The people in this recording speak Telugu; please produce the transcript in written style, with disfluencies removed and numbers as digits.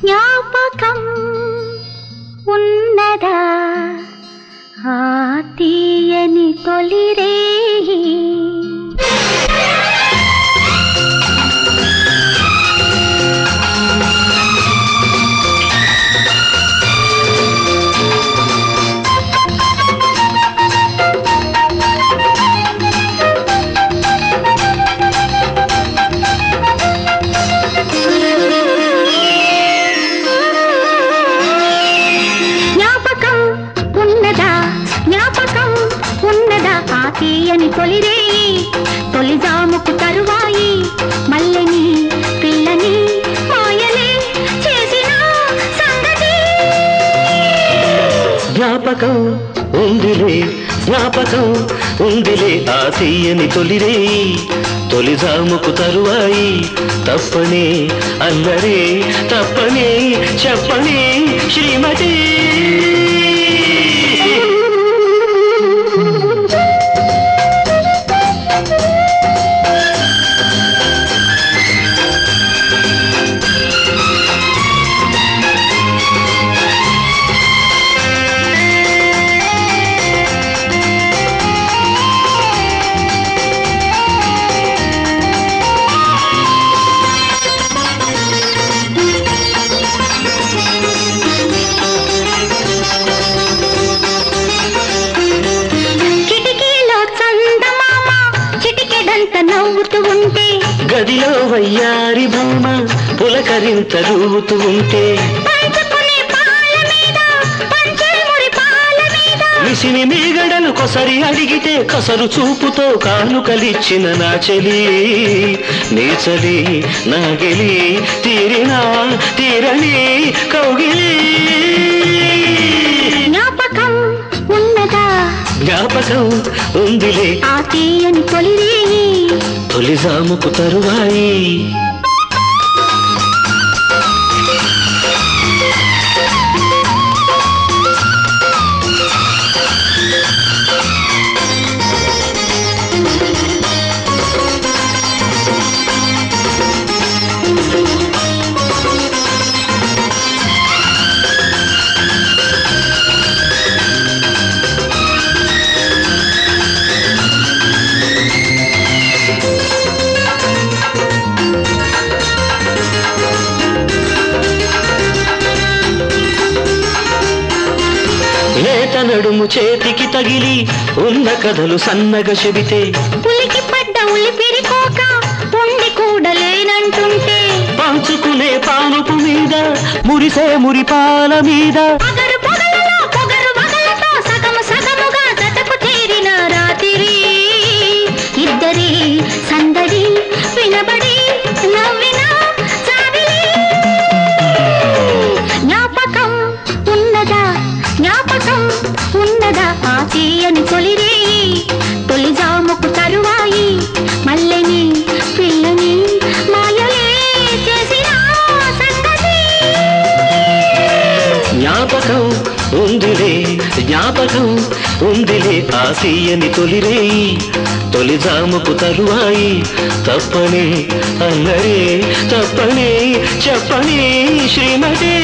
జ్ఞాపకం ఉన్నదా ఆ తీయని తొలిరేయి తీయని తొలిరేయి తొలిజాముకు తరువాయి మల్లెని పిల్లని మాయలే చేసిన సంగతి జ్ఞాపకం ఉందిలే ఆ తీయని తొలిరేయి తొలిజాముకు తరువాయి తప్పనే అల్లరే తప్పనే చెప్పనే శ్రీమతి నవ్వుతూ ఉంటే గదిలో వయ్యారి బొమ్మ పులకరింత రూతూ ఉంటే మిసిని మీగడలు కొసరి అడిగితే కసరు చూపుతో కానుకలిచ్చిన నా చెలి నీ చలి నా గెలి తీరని కౌగిలి జ్ఞాపకం ఉన్నదా జ్ఞాపకం ఉందిలే ఆ తీయని తొలిరేయి తొలిజాముకు తరువాయి లేత నడుము చేతికి తగిలి ఉన్న కథలు సన్నగా చెబితే పులికి పడ్డ ఉలిపిరికోక ఉండి కూడలేనంటుంటే పంచుకునే పానుపు మీద మురిసే మురిపాల మీద పొగరు వగలతో సగము సగముగా జతకు చేరిన రాత్రి ఇద్దరి సందడి వినబడి నవ్విన చావిలి జ్ఞాపకం ఉన్నదా ఆ తీయని తొలిరేయి తొలిజాముకు తరువాయి మల్లెని పిల్లని మాయలే చేసిన సంగతి జ్ఞాపకం ఉందిలే ఆ తీయని తొలిరేయి తొలిజాముకు తరువాయి తప్పనే అల్లరే తప్పనే చెప్పనే శ్రీమతి